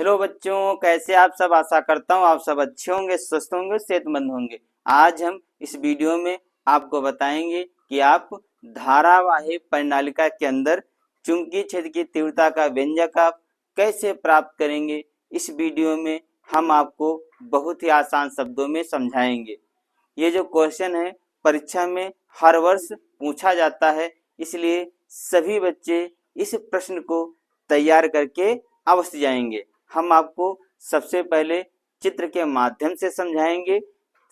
Hello बच्चों, कैसे आप सब। आशा करता हूँ आप सब अच्छे होंगे, स्वस्थ होंगे, सेहतमंद होंगे। आज हम इस वीडियो में आपको बताएंगे कि आप धारावाहिक परिनालिका के अंदर चुंबकीय क्षेत्र की तीव्रता का व्यंजक आप कैसे प्राप्त करेंगे। इस वीडियो में हम आपको बहुत ही आसान शब्दों में समझाएंगे। ये जो क्वेश्चन है परीक्षा में हर वर्ष पूछा जाता है, इसलिए सभी बच्चे इस प्रश्न को तैयार करके अवश्य जाएंगे। हम आपको सबसे पहले चित्र के माध्यम से समझाएंगे,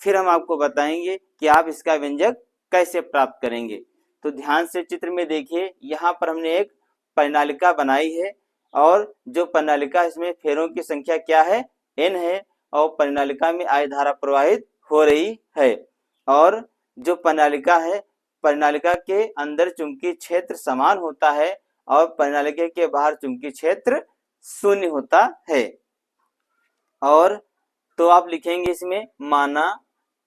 फिर हम आपको बताएंगे कि आप इसका व्यंजक कैसे प्राप्त करेंगे। तो ध्यान से चित्र में देखिए, यहाँ पर हमने एक परिनालिका बनाई है और जो परिनालिका इसमें फेरों की संख्या क्या है, n है, और परिनालिका में I धारा प्रवाहित हो रही है। और जो परिनालिका है, परिनालिका के अंदर चुंबकीय क्षेत्र समान होता है और परिनालिका के बाहर चुंबकीय क्षेत्र शून्य होता है। और तो आप लिखेंगे इसमें, माना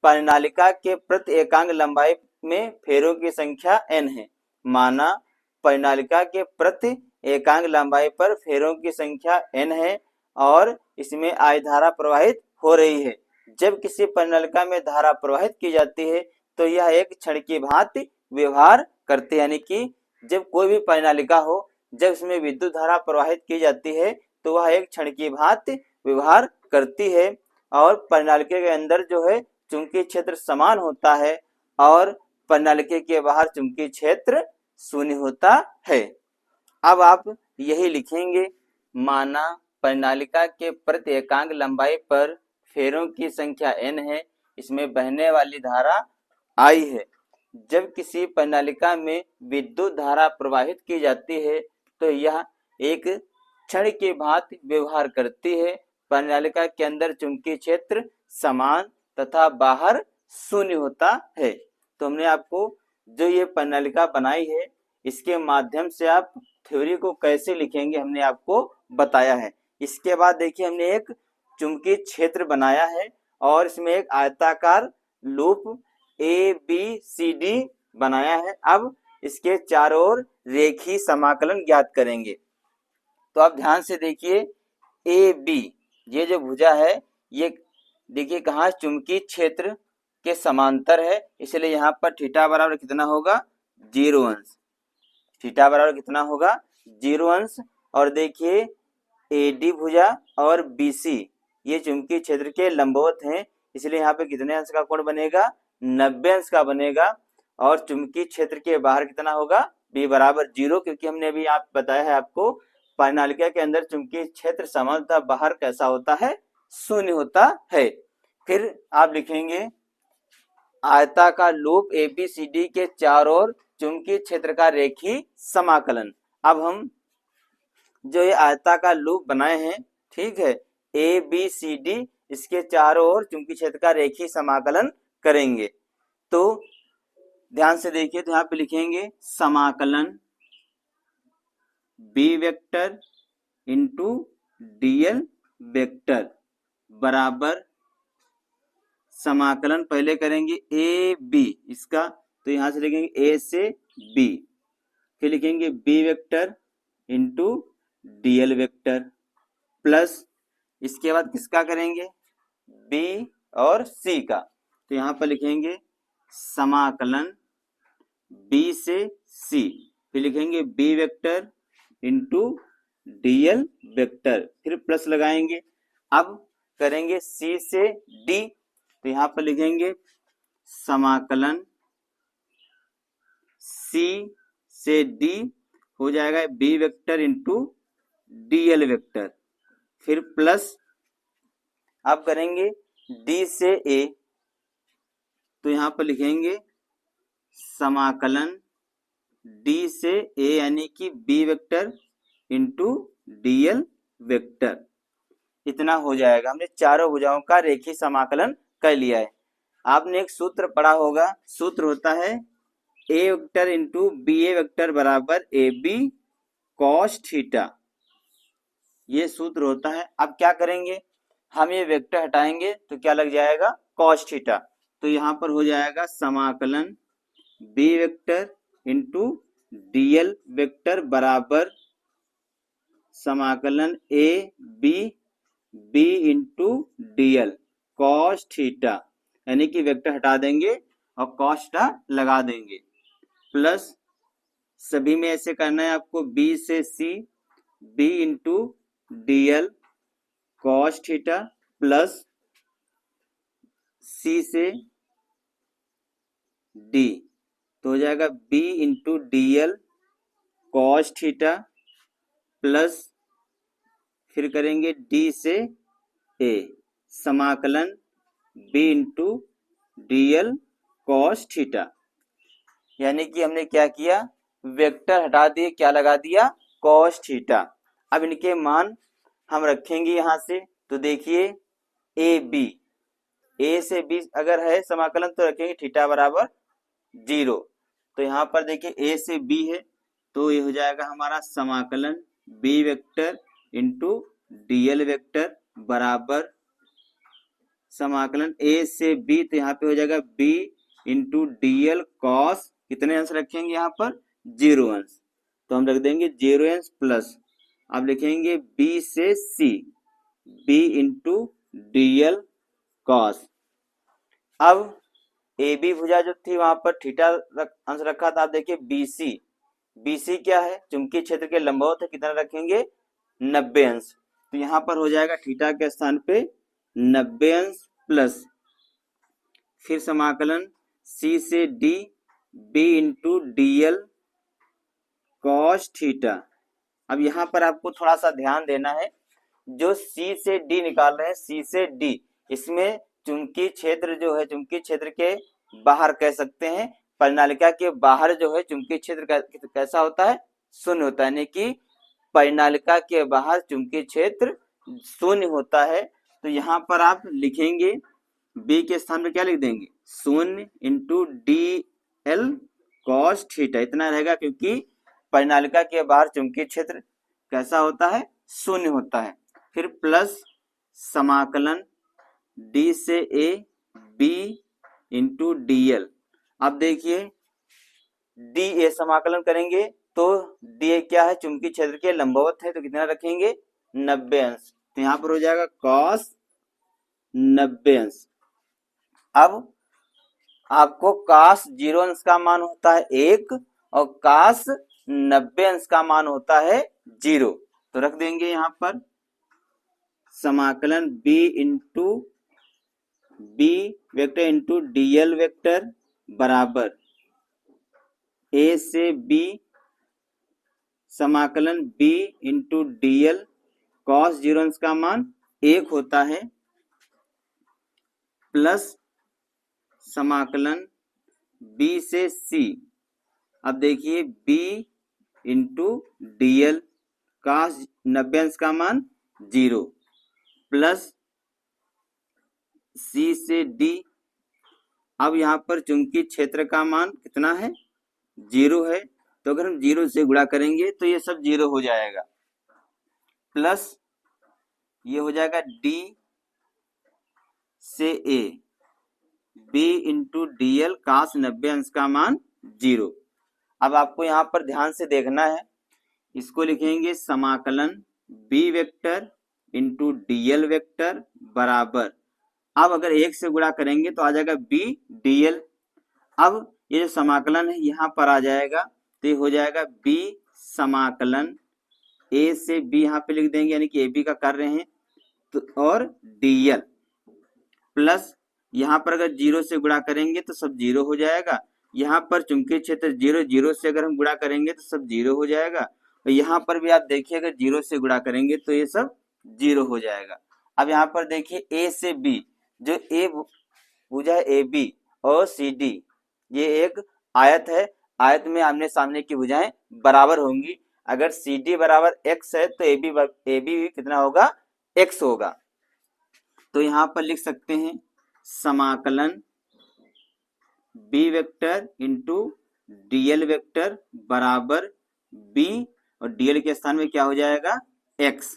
परिनालिका के प्रति एकांक लंबाई में फेरों की संख्या n है। माना परिनालिका के प्रति एकांक लंबाई पर फेरों की संख्या n है और इसमें I धारा प्रवाहित हो रही है। जब किसी परिनालिका में धारा प्रवाहित की जाती है तो यह एक क्षण की भांति व्यवहार करती है, यानी कि जब कोई भी परिनालिका हो, जब इसमें विद्युत धारा प्रवाहित की जाती है तो वह एक क्षण की भांति व्यवहार करती है। और परिनालिका के अंदर जो है चुंबकीय क्षेत्र समान होता है और परिनालिका के बाहर चुंबकीय क्षेत्र शून्य होता है। अब आप यही लिखेंगे, माना परिनालिका के प्रति एकांक लंबाई पर फेरों की संख्या n है, इसमें बहने वाली धारा I है। जब किसी परिनालिका में विद्युत धारा प्रवाहित की जाती है तो यह एक क्षण की भांति व्यवहार करती है। परिनालिका के अंदर चुंबकीय क्षेत्र समान तथा बाहर शून्य होता है। तो हमने आपको जो ये परिनालिका बनाई है, इसके माध्यम से आप थ्योरी को कैसे लिखेंगे हमने आपको बताया है। इसके बाद देखिए, हमने एक चुंबकीय क्षेत्र बनाया है और इसमें एक आयताकार लूप ABCD बनाया है। अब इसके चारों ओर रेखीय समाकलन ज्ञात करेंगे। तो आप ध्यान से देखिए, AB ये जो भुजा है, ये देखिए कहाँ चुंबकीय क्षेत्र के समांतर है, इसलिए यहाँ पर थीटा बराबर कितना होगा, 0 अंश। थीटा बराबर कितना होगा, 0 अंश। और देखिए AD भुजा और BC ये चुंबकीय क्षेत्र के लंबवत हैं, इसलिए यहाँ पे कितने अंश का कोण बनेगा, 90 अंश का बनेगा। और चुंबकीय क्षेत्र के बाहर कितना होगा, B बराबर 0, क्योंकि हमने अभी आप बताया है आपको परिनालिका के अंदर चुंबकीय क्षेत्र समान तथा बाहर कैसा होता है, शून्य होता है। फिर आप लिखेंगे आयताकार लूप ABCD के चारों ओर चुंबकीय क्षेत्र का रेखीय समाकलन। अब हम जो ये आयताकार लूप बनाए हैं, ठीक है, ABCD, इसके चारों ओर चुंबकीय क्षेत्र का रेखीय समाकलन करेंगे। तो ध्यान से देखिए, तो यहाँ पे लिखेंगे समाकलन B vector into DL vector बराबर समाकलन पहले करेंगे AB इसका, तो यहाँ से लिखेंगे A से B, फिर लिखेंगे B vector into DL vector plus इसके बाद किसका करेंगे, B और C का। तो यहाँ पर लिखेंगे समाकलन B से C, फिर लिखेंगे B vector into DL vector, फिर प्लस लगाएंगे। अब करेंगे C से D, तो यहाँ पर लिखेंगे समाकलन C से D हो जाएगा B vector into DL vector, फिर प्लस अब करेंगे D से A, तो यहाँ पर लिखेंगे समाकलन D से A यानी कि B vector into DL vector. इतना हो जाएगा, हमने चारों भुजाओं का रेखीय समाकलन कर लिया है। आपने एक सूत्र पढ़ा होगा, सूत्र होता है A vector into BA vector बराबर AB cos थीटा, ये सूत्र होता है। अब क्या करेंगे, हम ये वेक्टर हटाएंगे तो क्या लग जाएगा, cos थीटा। तो यहाँ पर हो जाएगा समाकलन B vector into DL vector बराबर समाकलन AB B into D L cos theta, यानी कि वेक्टर हटा देंगे और कॉस थीटा लगा देंगे, प्लस सभी में ऐसे करना है आपको, बी से C B into D L cos theta plus C से डी, तो हो जाएगा B into D L cos theta plus फिर करेंगे डी से ए समाकलन B into D L cos theta, यानी कि हमने क्या किया, वेक्टर हटा दिए, क्या लगा दिया, कॉस थीटा। अब इनके मान हम रखेंगे यहां से, तो देखिए ए बी, ए से बी अगर है समाकलन तो रखेंगे थीटा बराबर 0, तो यहाँ पर देखिए ए से बी है, तो ये हो जाएगा हमारा समाकलन B vector into DL vector बराबर समाकलन ए से बी, तो यहाँ पे हो जाएगा बी इंटू डीएल कॉस, कितने अंश रखेंगे यहाँ पर, 0 अंश, तो हम रख देंगे 0 अंश प्लस, अब लिखेंगे बी से C B into DL cos. अब ए बी भुजा जो थी वहां पर थीटा अंश रखा था, आप देखिए बीसी, बीसी क्या है, चुंबकीय क्षेत्र के लंबवत है, कितना रखेंगे, 90 अंश, तो यहाँ पर हो जाएगा थीटा के स्थान पे 90 अंश प्लस फिर समाकलन सी से D B into D L cos theta. अब यहाँ पर आपको थोड़ा सा ध्यान देना है, जो सी से डी निकाल रहे हैं, सी से डी, इसमें चुंबकीय क्षेत्र जो है, चुंबकीय क्षेत्र के बाहर कह सकते हैं, परिनालिका के बाहर जो है चुंबकीय क्षेत्र कैसा होता है, शून्य होता है, यानी कि परिनालिका के बाहर चुंबकीय क्षेत्र शून्य होता है, तो यहाँ पर आप लिखेंगे बी के स्थान पर क्या लिख देंगे, शून्य into D L cos theta, इतना रहेगा, क्योंकि परिनालिका के बाहर चुंबकीय क्षेत्र कैसा होता है, शून्य होता है, फिर प्लस समाकलन डी से A B into D L. अब देखिए डी ए समाकलन करेंगे तो डी ए क्या है, चुंबकीय क्षेत्र के लंबवत है, तो कितना रखेंगे, 90 अंश, तो यहाँ पर हो जाएगा कॉस 90 अंश। अब आपको काश 0 अंश का मान होता है 1 और काश 90 अंश का मान होता है 0, तो रख देंगे यहाँ पर समाकलन b into B vector into DL vector बराबर ए से बी समाकलन b इंटू डीएल कॉस 0 अंश का मान 1 होता है प्लस समाकलन b से c, अब देखिए b इंटू डीएल कॉस 90 अंश का मान 0 प्लस सी से डी, अब यहाँ पर चुंबकीय क्षेत्र का मान कितना है, 0 है, तो अगर हम 0 से गुणा करेंगे तो ये सब 0 हो जाएगा, प्लस ये हो जाएगा डी से A B into D L cos 90 अंश का मान 0। अब आपको यहाँ पर ध्यान से देखना है, इसको लिखेंगे समाकलन B vector into D L vector बराबर, अब अगर 1 से गुणा करेंगे तो आ जाएगा बी डी एल, अब ये जो समाकलन है यहाँ पर आ जाएगा, तो ये हो जाएगा बी समाकलन ए से बी यहाँ पे लिख देंगे, यानी कि ए बी का कर रहे हैं, तो और डी एल प्लस यहाँ पर अगर 0 से गुणा करेंगे तो सब 0 हो जाएगा, यहाँ पर चुंबकीय क्षेत्र 0 0 से अगर हम गुणा करेंगे तो सब 0 हो जाएगा, और यहाँ पर भी आप देखिए अगर 0 से गुणा करेंगे तो ये सब 0 हो जाएगा। अब यहाँ पर देखिए ए से बी, जो ए भुजा है ए बी और सी डी, ये एक आयत है, आयत में आमने सामने की भुजाएं बराबर होंगी, अगर सी डी बराबर x है तो ए बी कितना होगा, x होगा, तो यहाँ पर लिख सकते हैं समाकलन B vector into DL vector बराबर बी, और डीएल के स्थान में क्या हो जाएगा, x,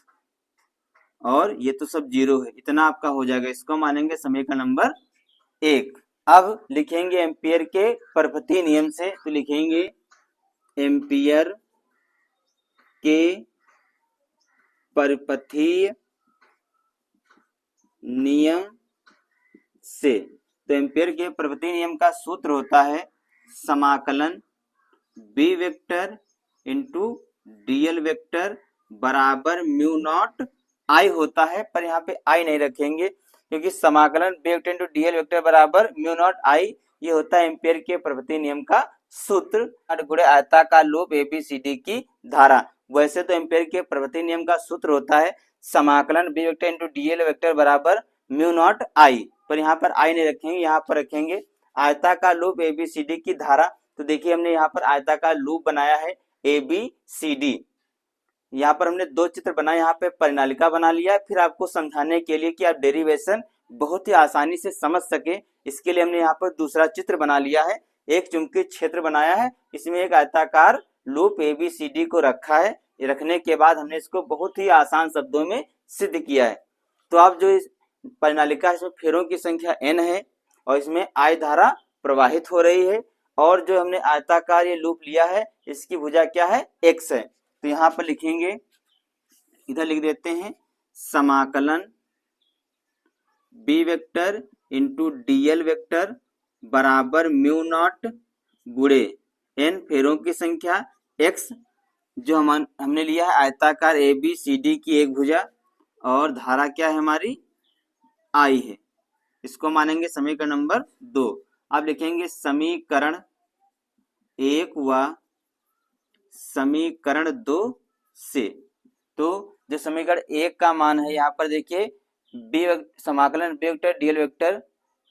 और ये तो सब 0 है, इतना आपका हो जाएगा, इसको मानेंगे समीकरण नंबर 1। अब लिखेंगे एम्पियर के परपथीय नियम से, तो लिखेंगे एम्पियर के परपथीय नियम से। तो एम्पीयर के प्रवृत्ति नियम का सूत्र होता है समाकलन B vector into DL vector बराबर म्यू नॉट आई होता है, पर यहाँ पे आई नहीं रखेंगे क्योंकि समाकलन B vector into DL vector बराबर म्यू नॉट आई ये होता है एम्पीयर के प्रवृत्ति नियम का सूत्र गुणे आयताकार लूप एबीसीडी की धारा। वैसे तो एम्पीयर के प्रवृत्ति नियम का सूत्र होता है समाकलन B vector into DL vector बराबर म्यू नॉट आई, पर यहाँ पर आई नहीं रखेंगे, यहाँ पर रखेंगे आयताकार लूप एबीसीडी की धारा। तो देखिए हमने यहाँ पर आयताकार लूप बनाया है एबीसीडी। यहाँ पर हमने दो चित्र बनाए, यहाँ पे परिनालिका बना लिया है। फिर आपको समझाने के लिए कि आप डेरिवेशन बहुत ही आसानी से समझ सके, इसके लिए हमने यहाँ पर दूसरा चित्र बना लिया है। एक चुंबकीय क्षेत्र बनाया है, इसमें एक आयताकार लूप एबीसीडी को रखा है। रखने के बाद हमने इसको बहुत ही आसान शब्दों में सिद्ध किया है। तो आप जो इस परिनालिका इसमें फेरों की संख्या n है और इसमें I धारा प्रवाहित हो रही है, और जो हमने आयताकार ये लूप लिया है इसकी भुजा क्या है x है। तो यहाँ पर लिखेंगे, इधर लिख देते हैं समाकलन b vector into DL vector बराबर म्यू नॉट गुणे n फेरों की संख्या x, जो हमने लिया है आयताकार ए बी सी डी की एक भुजा, और धारा क्या है हमारी I है। इसको मानेंगे समीकरण नंबर 2। अब लिखेंगे समीकरण 1 व समीकरण 2 से। तो जो समीकरण 1 का मान है यहाँ पर देखिए बी समाकलन बी वेक्टर डीएल वेक्टर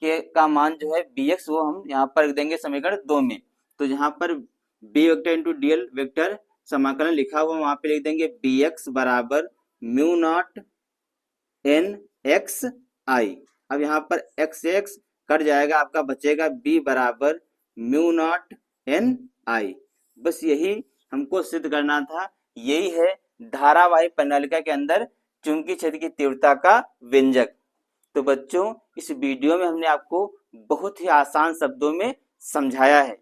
के का मान जो है bx, वो हम यहाँ पर रख देंगे समीकरण 2 में। तो यहाँ पर B vector into DL vector समाकलन लिखा हुआ वहां पे लिख देंगे bx बराबर mu not N X I. अब यहाँ पर एक्स एक्स कट जाएगा, आपका बचेगा b बराबर म्यू नॉट एन आई। बस यही हमको सिद्ध करना था। यही है धारावाही प्रणालिका के अंदर चुंबकीय क्षेत्र की तीव्रता का व्यंजक। तो बच्चों इस वीडियो में हमने आपको बहुत ही आसान शब्दों में समझाया है,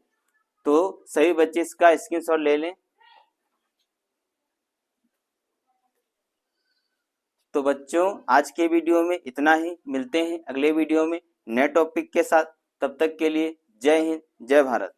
तो सभी बच्चे इसका स्क्रीनशॉट ले लें। तो बच्चों आज के वीडियो में इतना ही, मिलते हैं अगले वीडियो में नए टॉपिक के साथ। तब तक के लिए जय हिंद, जय भारत।